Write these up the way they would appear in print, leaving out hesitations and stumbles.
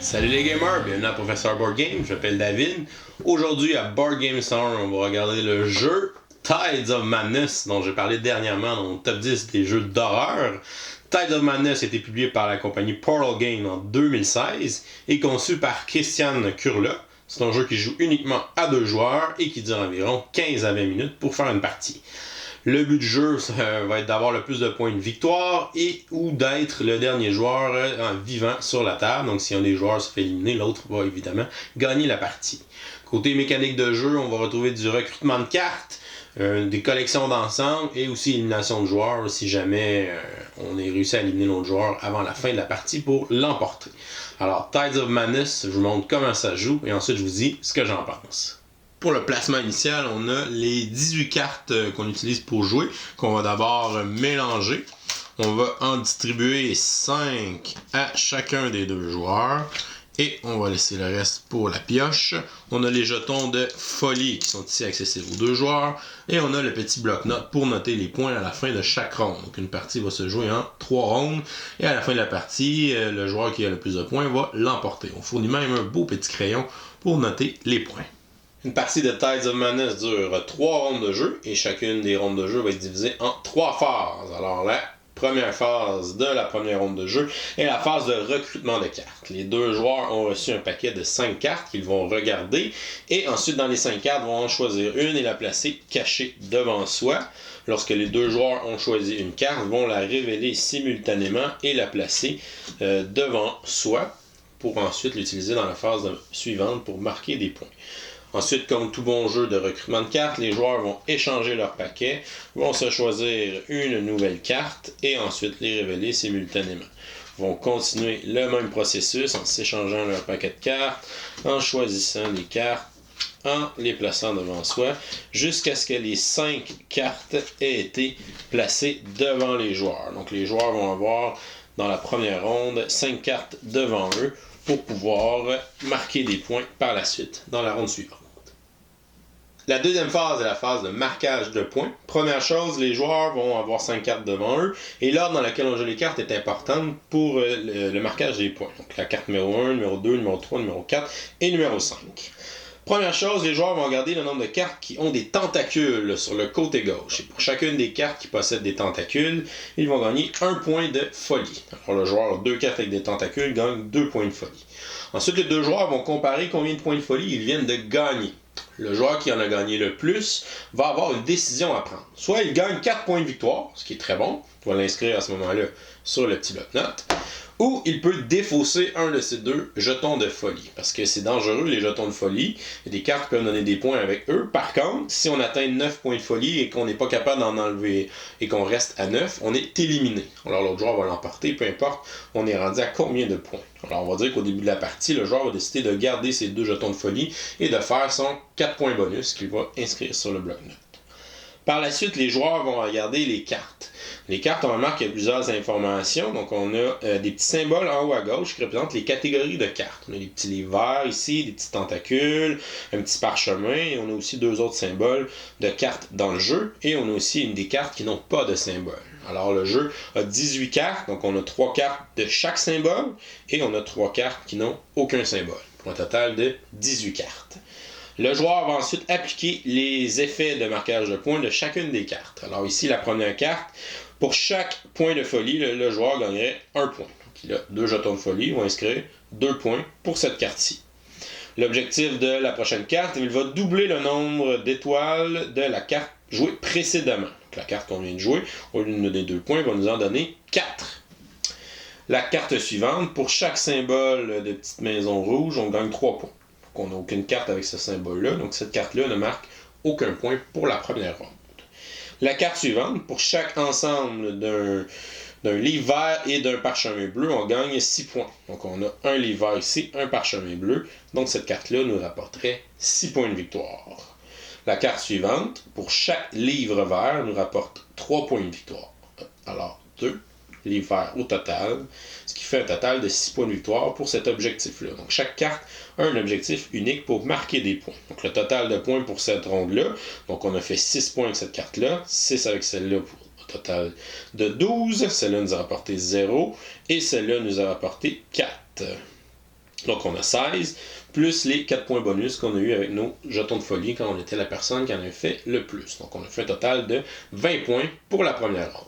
Salut les gamers, bienvenue à Professeur Board Game, je m'appelle David. Aujourd'hui à Board Game Star, on va regarder le jeu Tides of Madness dont j'ai parlé dernièrement dans mon top 10 des jeux d'horreur. Tides of Madness a été publié par la compagnie Portal Games en 2016 et conçu par Christian Kurla. C'est un jeu qui joue uniquement à 2 joueurs et qui dure environ 15 à 20 minutes pour faire une partie. Le but du jeu va être d'avoir le plus de points de victoire et ou d'être le dernier joueur vivant sur la table. Donc si un des joueurs se fait éliminer, l'autre va évidemment gagner la partie. Côté mécanique de jeu, on va retrouver du recrutement de cartes, des collections d'ensemble et aussi élimination de joueurs si jamais on est réussi à éliminer l'autre joueur avant la fin de la partie pour l'emporter. Alors Tides of Madness, je vous montre comment ça joue et ensuite je vous dis ce que j'en pense. Pour le placement initial, on a les 18 cartes qu'on utilise pour jouer, qu'on va d'abord mélanger. On va en distribuer 5 à chacun des 2 joueurs. Et on va laisser le reste pour la pioche. On a les jetons de folie qui sont ici accessibles aux 2 joueurs. Et on a le petit bloc-notes pour noter les points à la fin de chaque ronde. Donc une partie va se jouer en 3 rondes. Et à la fin de la partie, le joueur qui a le plus de points va l'emporter. On fournit même un beau petit crayon pour noter les points. Une partie de Tides of Madness dure 3 rondes de jeu et chacune des rondes de jeu va être divisée en 3 phases. Alors la première phase de la première ronde de jeu est la phase de recrutement de cartes. Les 2 joueurs ont reçu un paquet de 5 cartes qu'ils vont regarder et ensuite dans les 5 cartes vont en choisir une et la placer cachée devant soi. Lorsque les 2 joueurs ont choisi une carte, vont la révéler simultanément et la placer devant soi pour ensuite l'utiliser dans la phase suivante pour marquer des points. Ensuite, comme tout bon jeu de recrutement de cartes, les joueurs vont échanger leurs paquets, vont se choisir une nouvelle carte et ensuite les révéler simultanément. Vont continuer le même processus en s'échangeant leurs paquets de cartes, en choisissant les cartes, en les plaçant devant soi, jusqu'à ce que les 5 cartes aient été placées devant les joueurs. Donc les joueurs vont avoir, dans la première ronde, 5 cartes devant eux pour pouvoir marquer des points par la suite, dans la ronde suivante. La deuxième phase est la phase de marquage de points. Première chose, les joueurs vont avoir 5 cartes devant eux et l'ordre dans lequel on joue les cartes est important pour le marquage des points. Donc la carte numéro 1, numéro 2, numéro 3, numéro 4 et numéro 5. Première chose, les joueurs vont regarder le nombre de cartes qui ont des tentacules sur le côté gauche. Et pour chacune des cartes qui possèdent des tentacules, ils vont gagner 1 point de folie. Alors le joueur a 2 cartes avec des tentacules, gagne 2 points de folie. Ensuite, les 2 joueurs vont comparer combien de points de folie ils viennent de gagner. Le joueur qui en a gagné le plus va avoir une décision à prendre. Soit il gagne 4 points de victoire, ce qui est très bon, on va l'inscrire à ce moment-là sur le petit bloc-notes, ou il peut défausser un de ces 2 jetons de folie, parce que c'est dangereux les jetons de folie, et des cartes peuvent donner des points avec eux. Par contre, si on atteint 9 points de folie et qu'on n'est pas capable d'en enlever et qu'on reste à 9, on est éliminé. Alors l'autre joueur va l'emporter, peu importe, on est rendu à combien de points. Alors on va dire qu'au début de la partie, le joueur va décider de garder ses 2 jetons de folie et de faire son 4 points bonus qu'il va inscrire sur le bloc-notes. Par la suite, les joueurs vont regarder les cartes. Les cartes, on remarque qu'il y a plusieurs informations. Donc, on a des petits symboles en haut à gauche qui représentent les catégories de cartes. On a des petits livres verts ici, des petits tentacules, un petit parchemin. Et on a aussi 2 autres symboles de cartes dans le jeu. Et on a aussi des cartes qui n'ont pas de symbole. Alors, le jeu a 18 cartes. Donc, on a 3 cartes de chaque symbole. Et on a 3 cartes qui n'ont aucun symbole. Pour un total de 18 cartes. Le joueur va ensuite appliquer les effets de marquage de points de chacune des cartes. Alors ici, la première carte, pour chaque point de folie, le joueur gagnerait 1 point. Donc il a 2 jetons de folie, il va inscrire 2 points pour cette carte-ci. L'objectif de la prochaine carte, il va doubler le nombre d'étoiles de la carte jouée précédemment. Donc la carte qu'on vient de jouer, au lieu de nous donner 2 points, il va nous en donner 4. La carte suivante, pour chaque symbole de petite maison rouge, on gagne 3 points. On n'a aucune carte avec ce symbole-là, donc cette carte-là ne marque aucun point pour la première ronde. La carte suivante, pour chaque ensemble d'un livre vert et d'un parchemin bleu, on gagne 6 points. Donc on a un livre vert ici, un parchemin bleu, donc cette carte-là nous rapporterait 6 points de victoire. La carte suivante, pour chaque livre vert, nous rapporte 3 points de victoire. Alors 2 livres verts au total, ce qui fait un total de 6 points de victoire pour cet objectif-là. Donc chaque carte a un objectif unique pour marquer des points. Donc le total de points pour cette ronde-là, donc on a fait 6 points avec cette carte-là, 6 avec celle-là pour un total de 12, celle-là nous a rapporté 0, et celle-là nous a rapporté 4. Donc on a 16, plus les 4 points bonus qu'on a eu avec nos jetons de folie quand on était la personne qui en a fait le plus. Donc on a fait un total de 20 points pour la première ronde.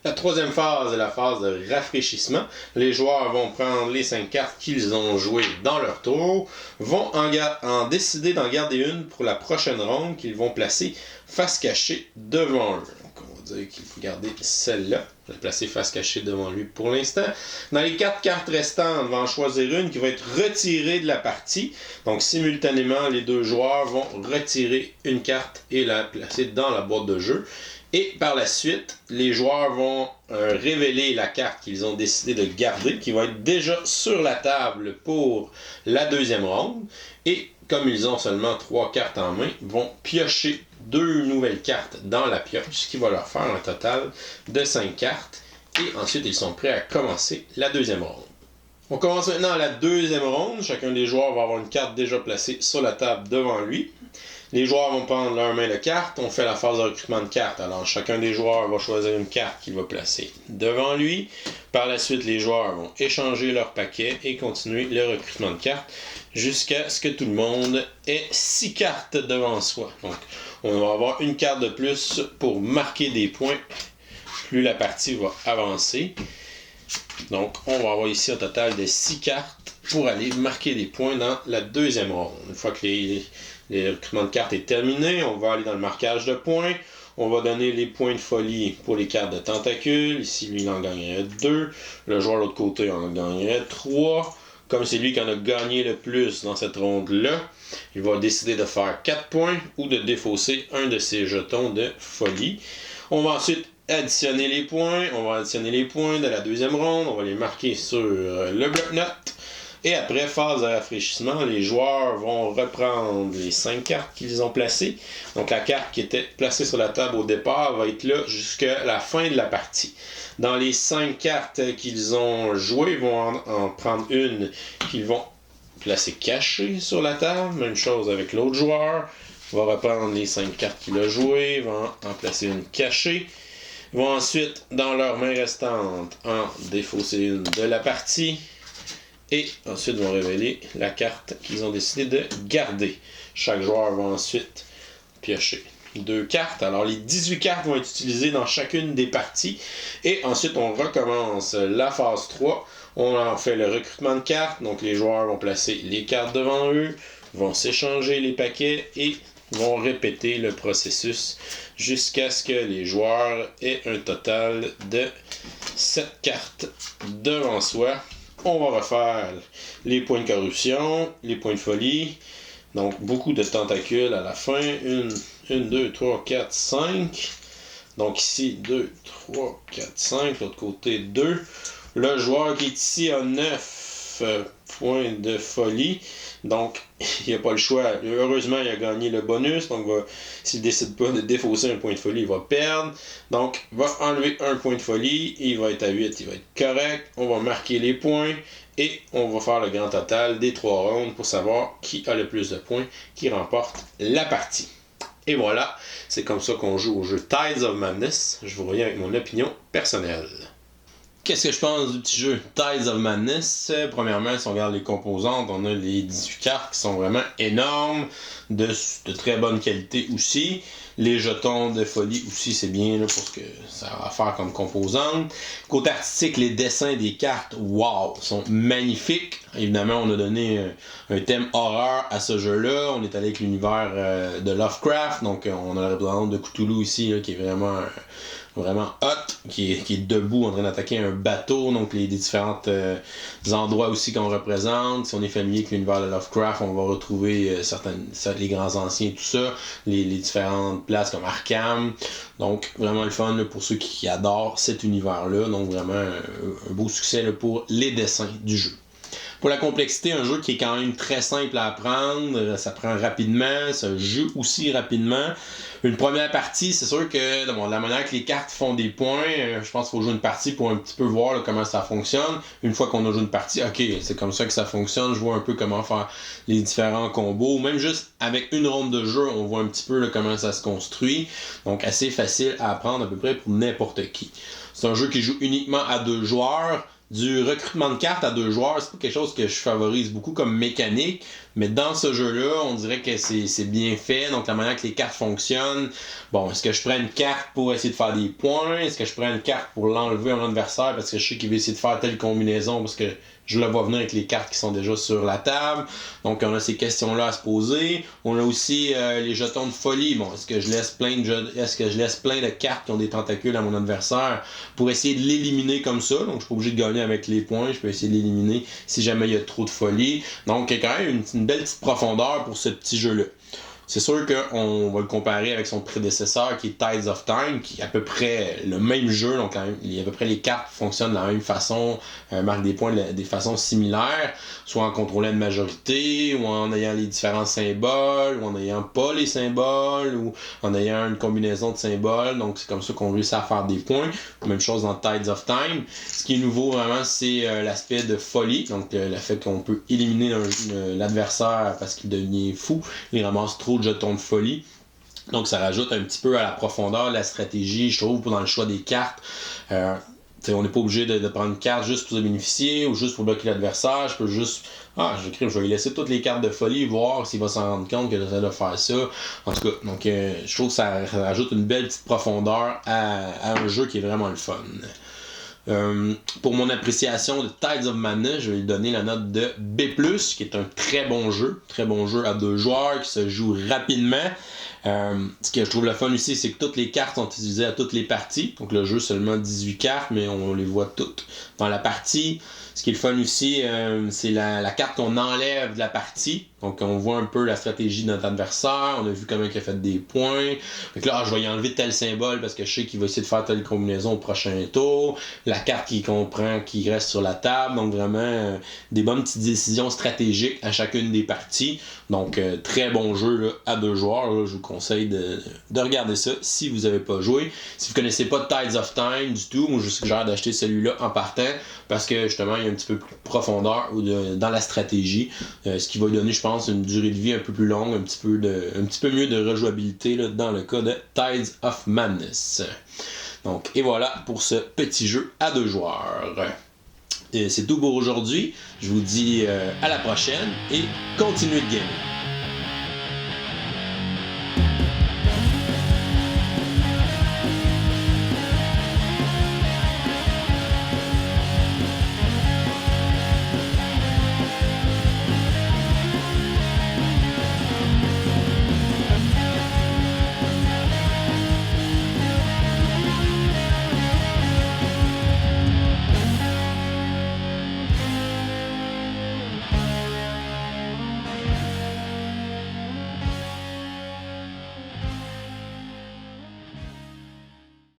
La troisième phase est la phase de rafraîchissement. Les joueurs vont prendre les 5 cartes qu'ils ont jouées dans leur tour, vont en décider d'en garder une pour la prochaine ronde qu'ils vont placer face cachée devant eux. Donc on va dire qu'il faut garder celle-là, la placer face cachée devant lui pour l'instant. Dans les 4 cartes restantes, on va en choisir une qui va être retirée de la partie. Donc simultanément, les deux joueurs vont retirer une carte et la placer dans la boîte de jeu. Et par la suite, les joueurs vont révéler la carte qu'ils ont décidé de garder, qui va être déjà sur la table pour la deuxième ronde. Et comme ils ont seulement 3 cartes en main, vont piocher 2 nouvelles cartes dans la pioche, ce qui va leur faire un total de 5 cartes. Et ensuite, ils sont prêts à commencer la deuxième ronde. On commence maintenant la deuxième ronde. Chacun des joueurs va avoir une carte déjà placée sur la table devant lui. Les joueurs vont prendre leur main de cartes. On fait la phase de recrutement de cartes. Alors, chacun des joueurs va choisir une carte qu'il va placer devant lui. Par la suite, les joueurs vont échanger leur paquet et continuer le recrutement de cartes jusqu'à ce que tout le monde ait 6 cartes devant soi. Donc, on va avoir une carte de plus pour marquer des points plus la partie va avancer. Donc, on va avoir ici un total de 6 cartes pour aller marquer des points dans la deuxième ronde. Une fois que les recrutements de cartes est terminé, on va aller dans le marquage de points. On va donner les points de folie pour les cartes de tentacules. Ici, lui, il en gagnerait 2. Le joueur de l'autre côté en gagnerait 3. Comme c'est lui qui en a gagné le plus dans cette ronde-là, il va décider de faire 4 points ou de défausser un de ses jetons de folie. On va ensuite additionner les points. On va additionner les points de la deuxième ronde. On va les marquer sur le bloc-notes. Et après, phase de rafraîchissement, les joueurs vont reprendre les 5 cartes qu'ils ont placées. Donc la carte qui était placée sur la table au départ va être là jusqu'à la fin de la partie. Dans les 5 cartes qu'ils ont jouées, ils vont en prendre une qu'ils vont placer cachée sur la table. Même chose avec l'autre joueur. Il va reprendre les 5 cartes qu'il a jouées, va en placer une cachée. Ils vont ensuite, dans leur main restante, en défausser une de la partie. Et ensuite vont révéler la carte qu'ils ont décidé de garder. Chaque joueur va ensuite piocher 2 cartes. Alors les 18 cartes vont être utilisées dans chacune des parties. Et ensuite on recommence la phase 3. On en fait le recrutement de cartes. Donc les joueurs vont placer les cartes devant eux, vont s'échanger les paquets et vont répéter le processus jusqu'à ce que les joueurs aient un total de 7 cartes devant soi. On va refaire les points de corruption, les points de folie. Donc, beaucoup de tentacules à la fin. 1, 2, 3, 4, 5. Donc, ici, 2, 3, 4, 5. L'autre côté, 2. Le joueur qui est ici a 9 points de folie. Donc, il n'a pas le choix. Heureusement, il a gagné le bonus. Donc, s'il ne décide pas de défausser un point de folie, il va perdre. Donc, il va enlever un point de folie. Il va être à 8. Il va être correct. On va marquer les points. Et on va faire le grand total des 3 rounds pour savoir qui a le plus de points, qui remporte la partie. Et voilà, c'est comme ça qu'on joue au jeu Tides of Madness. Je vous reviens avec mon opinion personnelle. Qu'est-ce que je pense du petit jeu Tides of Madness? Premièrement, si on regarde les composantes, on a les 18 cartes qui sont vraiment énormes, de très bonne qualité aussi. Les jetons de folie aussi, c'est bien là, pour ce que ça a à faire comme composante. Côté artistique, les dessins des cartes, wow, sont magnifiques. Évidemment, on a donné un thème horreur à ce jeu-là. On est allé avec l'univers de Lovecraft, donc on a la représentante de Cthulhu ici, là, qui est vraiment hot, qui est debout en train d'attaquer un bateau, donc les différents endroits aussi qu'on représente. Si on est familier avec l'univers de Lovecraft, on va retrouver les grands anciens, tout ça, les différentes places comme Arkham. Donc vraiment le fun là, pour ceux qui adorent cet univers-là. Donc vraiment un beau succès là, pour les dessins du jeu. Pour la complexité, un jeu qui est quand même très simple à apprendre, ça prend rapidement, ça joue aussi rapidement. Une première partie, c'est sûr que de la manière que les cartes font des points, je pense qu'il faut jouer une partie pour un petit peu voir là, comment ça fonctionne. Une fois qu'on a joué une partie, ok, c'est comme ça que ça fonctionne, je vois un peu comment faire les différents combos. Même juste avec une ronde de jeu, on voit un petit peu là, comment ça se construit. Donc assez facile à apprendre à peu près pour n'importe qui. C'est un jeu qui joue uniquement à 2 joueurs. Du recrutement de cartes à 2 joueurs, c'est pas quelque chose que je favorise beaucoup comme mécanique, mais dans ce jeu-là, on dirait que c'est bien fait, donc la manière que les cartes fonctionnent. Bon, est-ce que je prends une carte pour essayer de faire des points? Est-ce que je prends une carte pour l'enlever à mon adversaire parce que je sais qu'il va essayer de faire telle combinaison parce que je le vois venir avec les cartes qui sont déjà sur la table. Donc on a ces questions-là à se poser. On a aussi les jetons de folie. Bon, est-ce que je laisse plein de cartes qui ont des tentacules à mon adversaire pour essayer de l'éliminer comme ça? Donc je suis pas obligé de gagner avec les points, je peux essayer de l'éliminer si jamais il y a trop de folie. Donc il y a quand même une belle petite profondeur pour ce petit jeu-là. C'est sûr qu'on va le comparer avec son prédécesseur qui est Tides of Time, qui est à peu près le même jeu, donc quand même, à peu près les cartes fonctionnent de la même façon, marquent des points des façons similaires, soit en contrôlant une majorité, ou en ayant les différents symboles, ou en n'ayant pas les symboles, ou en ayant une combinaison de symboles, donc c'est comme ça qu'on réussit à faire des points. Même chose dans Tides of Time. Ce qui est nouveau vraiment, c'est l'aspect de folie, donc le fait qu'on peut éliminer l'adversaire parce qu'il devient fou, il ramasse trop de jetons de folie. Donc ça rajoute un petit peu à la profondeur de la stratégie, je trouve, dans le choix des cartes. On n'est pas obligé de prendre une carte juste pour se bénéficier ou juste pour bloquer l'adversaire. Je peux juste. Je vais lui laisser toutes les cartes de folie, voir s'il va s'en rendre compte que j'essaie de faire ça. En tout cas, donc je trouve que ça rajoute une belle petite profondeur à un jeu qui est vraiment le fun. Pour mon appréciation de Tides of Madness, je vais lui donner la note de B+, qui est un très bon jeu à 2 joueurs, qui se joue rapidement. Ce que je trouve le fun aussi, c'est que toutes les cartes sont utilisées à toutes les parties. Donc le jeu, seulement 18 cartes, mais on les voit toutes dans la partie. Ce qui est le fun aussi, c'est la carte qu'on enlève de la partie. Donc on voit un peu la stratégie de notre adversaire. On a vu comment il a fait des points. Donc là, je vais y enlever tel symbole parce que je sais qu'il va essayer de faire telle combinaison au prochain tour. La carte qu'il comprend qui reste sur la table. Donc vraiment des bonnes petites décisions stratégiques à chacune des parties. Donc très bon jeu là, à 2 joueurs. Là, je vous conseille de regarder ça si vous n'avez pas joué. Si vous connaissez pas Tides of Time du tout, moi je vous suggère d'acheter celui-là en partant parce que justement il y a un petit peu plus de profondeur dans la stratégie. Ce qui va donner, je pense, une durée de vie un peu plus longue, un petit peu mieux de rejouabilité là, dans le cas de Tides of Madness. Donc, et voilà pour ce petit jeu à 2 joueurs. Et c'est tout pour aujourd'hui. Je vous dis à la prochaine et continuez de gamer.